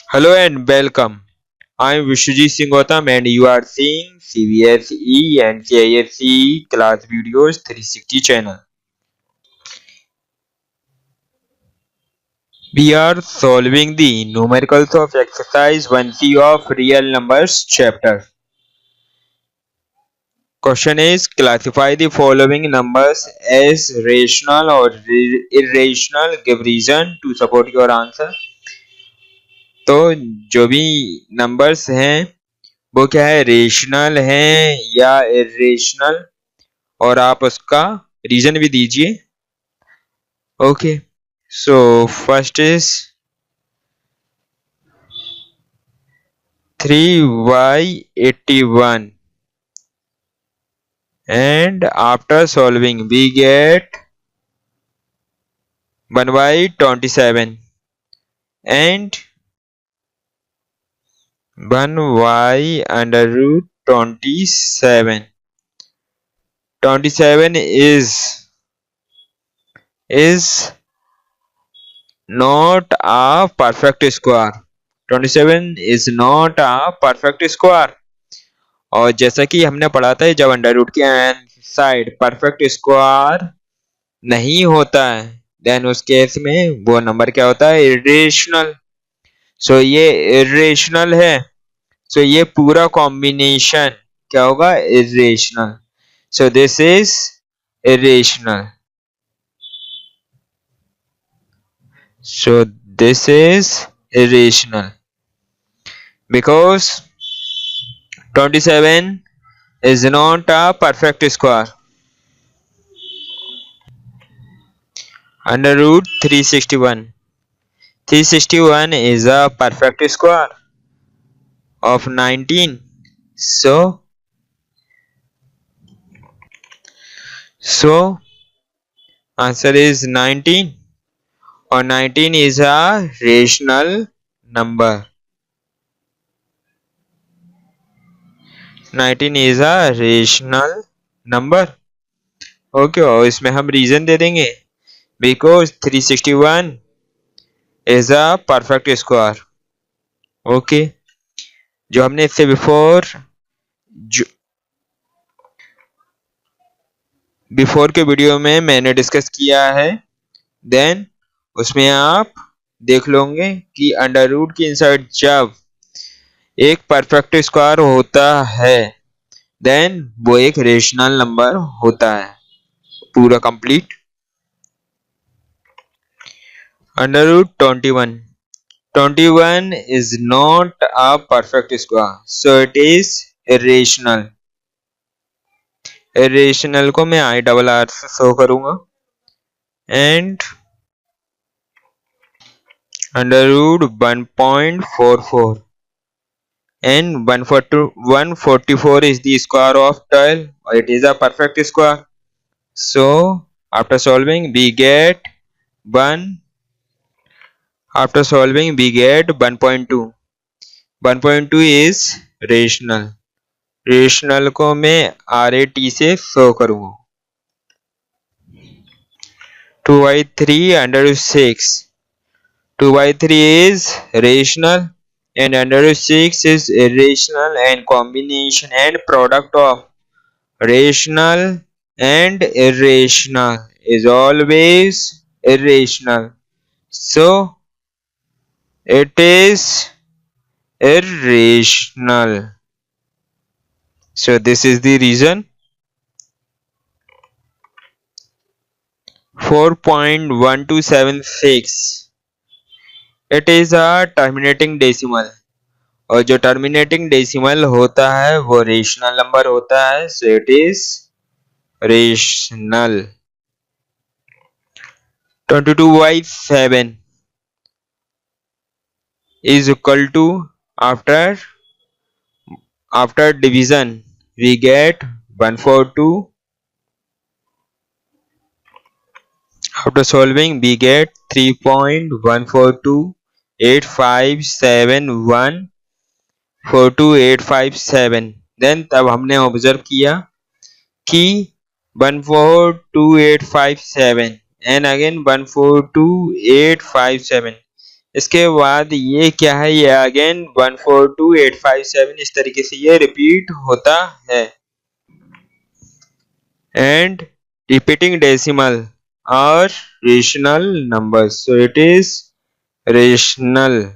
Hello and welcome. I'm Vishwajit Gautam and you are seeing CBSE and CISE class videos 360 channel. We are solving the numericals of exercise 1C of real numbers chapter. Question is classify the following numbers as rational or irrational. Give reason to support your answer. तो जो भी numbers हैं वो क्या है, rational है या irrational, और आप उसका रीजन भी दीजिए. Okay, so first is 3y81 and after solving we get 1y27 and 1y under root 27. 27 is not a perfect square. 27 is not a perfect square. और जैसा कि हमने पढ़ा था, जब अंडर रूट के साइड परफेक्ट स्क्वायर नहीं होता है देन उस केस में वो नंबर क्या होता है, इरेशनल. सो ये इरेशनल है, सो ये पूरा कॉम्बिनेशन क्या होगा, irrational. So this is irrational. So this is irrational because 27 is not a perfect square. Under root 361. 361 is a perfect square of 19. So answer is 19. और 19 is a rational number. 19 is a rational number. Okay, और इसमें हम reason दे देंगे because 361 is a perfect square. Okay, जो हमने इससे before के video में मैंने डिस्कस किया है, देन उसमें आप देख लोगे कि अंडर रूट की इनसाइड जब एक परफेक्ट स्क्वायर होता है देन वो एक रेशनल नंबर होता है, पूरा complete. Under root 21 is not a perfect square, so it is irrational. irrational को मैं IRR से शो करूंगा and under root 1.44 and 144 is the square of 12, or it is a perfect square. So after solving we get 1.2. 1.2 is rational. Rational को मैं RAT से show करूंगा. 2/3 under 6. 2/3 is rational and under 6 is irrational, and combination and product of rational and irrational is always irrational. So it is irrational. So this is the reason. 4.1276. It is a terminating decimal, और जो terminating decimal होता है वो rational number होता है. So it is rational. 22/7 is equal to after division we get 142. After solving we get 3.14857142857. Then तब हमने observe किया कि 142,857 and again 142,857 इसके बाद ये क्या है, ये अगेन 142,857 इस तरीके से ये रिपीट होता है। एंड रिपीटिंग डेसिमल और rational number, so it is rational.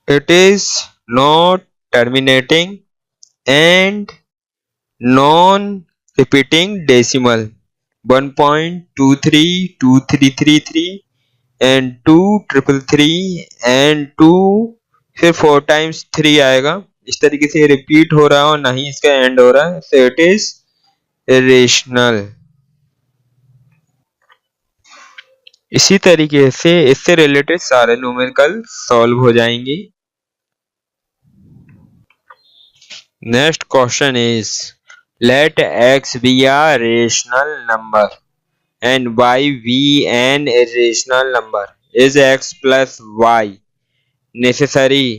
It is not terminating and non-repeating decimal 1.232333 and 2,333 and 2 फिर 4 times 3 आएगा। इस तरीके से रिपीट हो रहा है और ना ही इसका एंड हो रहा है, so it is irrational। इसी तरीके से इससे रिलेटेड सारे न्यूमेरिकल सॉल्व हो जाएंगे। Next question is, let x be a rational number and y be an irrational number. Is x plus y necessarily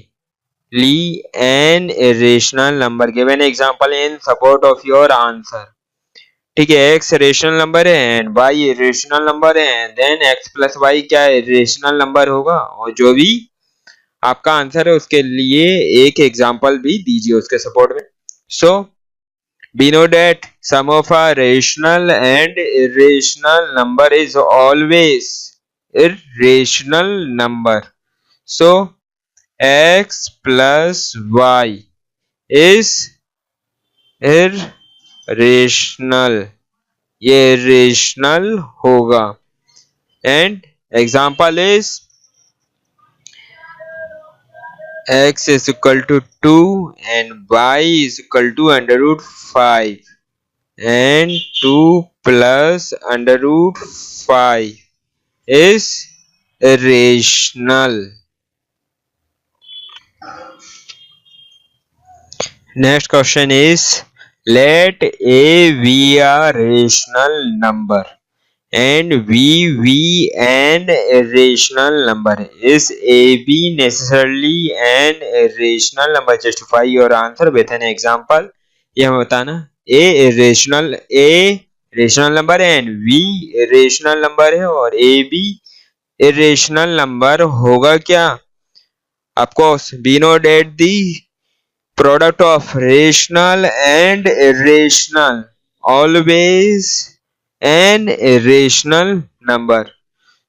an irrational number? Give an example in support of your answer. ठीक है, x rational number है and y irrational number है, then x plus y क्या irrational number होगा, और जो भी आपका आंसर है उसके लिए एक एग्जांपल भी दीजिए उसके सपोर्ट में। सो we know that sum of a rational and irrational number is always irrational number. So x plus y is irrational, ये irrational होगा। And example is x is equal to 2 and y is equal to under root 5 and 2 plus under root 5 is irrational. Next question is, let a be a rational number and b be an irrational number. Is a b necessarily an irrational number? Justify your answer with an example. ये हमें बताना। a rational number है and b irrational number है और a b irrational number होगा क्या? Of course, we know that the product of rational and irrational always an irrational number.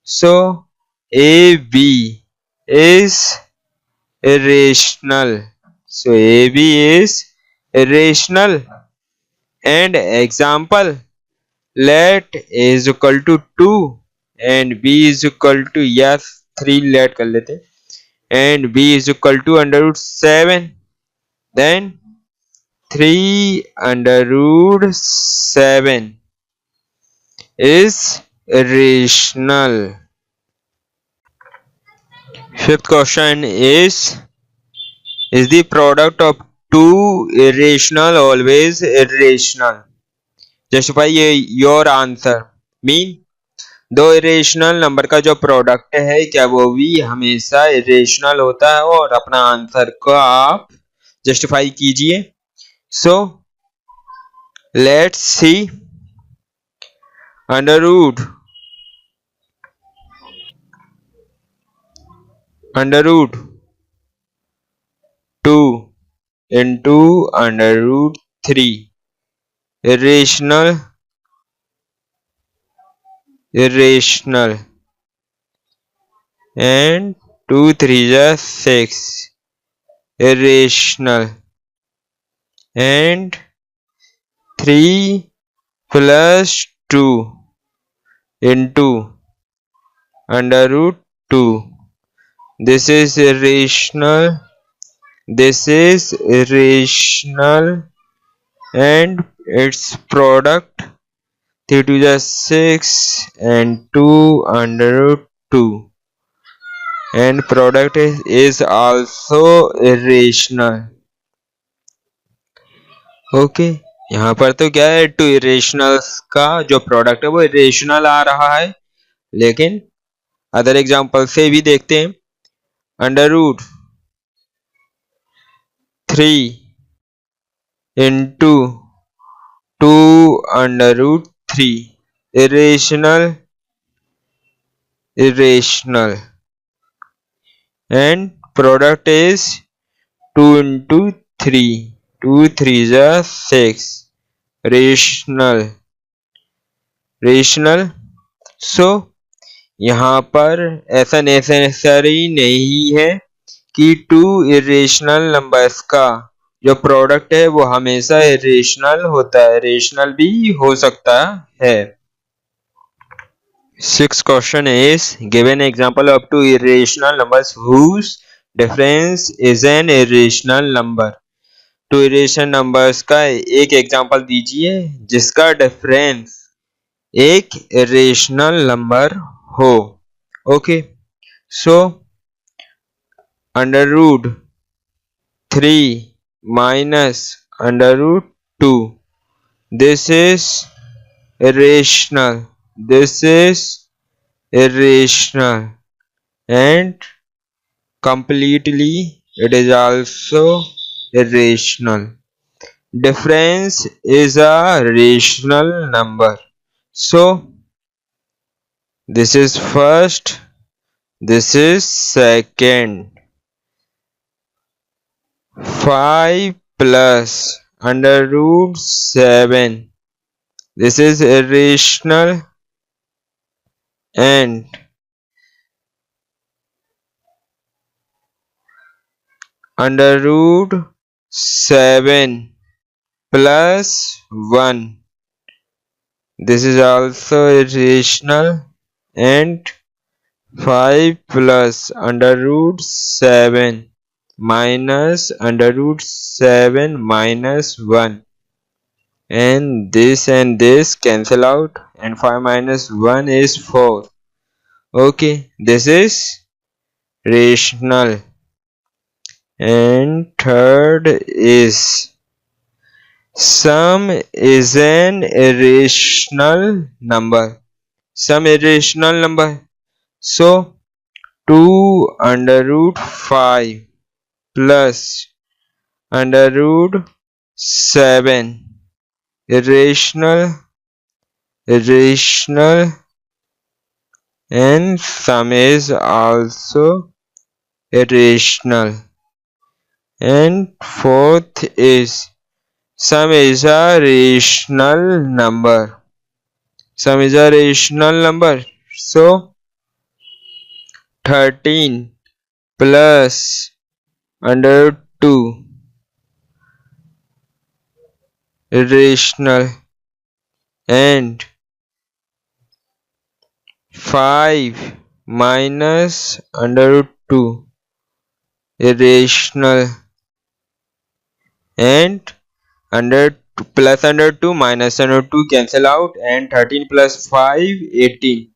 So AB is irrational. So AB is irrational. And example, let A is equal to 2 and B is equal to, yes 3 let कर लेते, and B is equal to under root 7, then 3 under root 7 is irrational. Fifth question is the product of two irrational always irrational? Justify your answer. Mean दो irrational number का जो product है क्या वो भी हमेशा इरेशनल होता है, और अपना आंसर को आप जस्टिफाई कीजिए। So let's see, under root 2 into under root 3 irrational and 2 3 is 6 irrational and 3 plus 2 into under root 2. This is irrational, this is irrational, and its product 3 2 is 6 and 2 under root 2, and product is also irrational. Okay यहाँ पर तो क्या है, to irrationals का जो product है वो irrational आ रहा है, लेकिन अदर एग्जांपल से भी देखते हैं। Under root 3 into 2 under root 3 irrational irrational, and product is 2 into 3. 2 3s are 6. Rational. Rational. So यहाँ पर ऐसा नेसेसरी नहीं है कि टू इरेशनल नंबर्स का जो प्रोडक्ट है वो हमेशा इरेशनल होता है, रेशनल भी हो सकता है। Sixth question is, give an example of two irrational numbers whose difference is an irrational number. Two irrational numbers का एक एग्जांपल दीजिए जिसका डिफरेंस एक इरेशनल नंबर हो। Okay, so under root 3 minus under root 2, this is irrational, this is irrational, and completely it is also irrational. Difference is a rational number. So this is first, this is second. 5 plus under root 7, this is irrational, and under root 7 plus 1, this is also irrational, and 5 plus under root 7 minus under root 7 minus 1, and this cancel out, and 5 minus 1 is 4. Okay, this is rational. And third is, sum is an irrational number. Sum irrational number. So 2 under root 5 plus under root 7, irrational, and sum is also irrational. And fourth is, sum is a rational number. Sum is a rational number. So 13 plus under 2, irrational, and 5 minus under 2, irrational, and under plus under 2 minus under 2 cancel out, and 13 plus 5 18.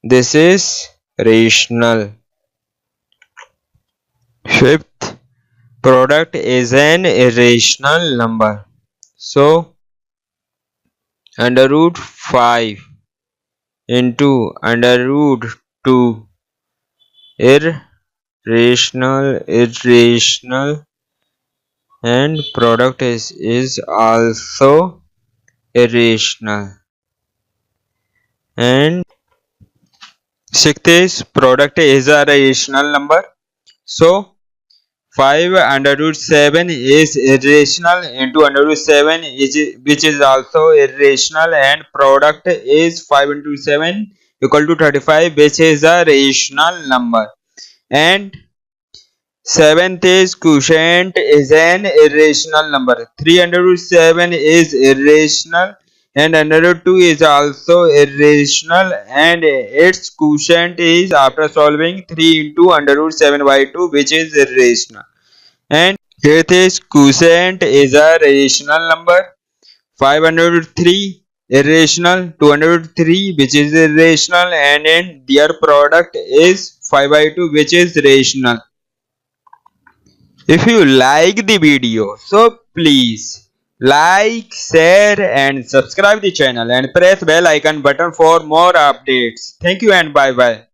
This is rational. Fifth, product is an irrational number. So under root 5 into under root 2, irrational, and product is also irrational. And sixth is, product is a rational number. So 5 under root 7 is irrational into under root 7 which is also irrational, and product is 5 into 7 equal to 35, which is a rational number. And seventh is, quotient is an irrational number. 3 under root 7 is irrational, and under root 2 is also irrational, and its quotient is, after solving, 3 into under root 7 by 2, which is irrational. And eighth is, quotient is a rational number. 5 under root 3 irrational, 2 under root 3 which is irrational, and their product is 5 by 2, which is rational. If you like the video, so please like, share and subscribe the channel, and press bell icon button for more updates. Thank you and bye bye.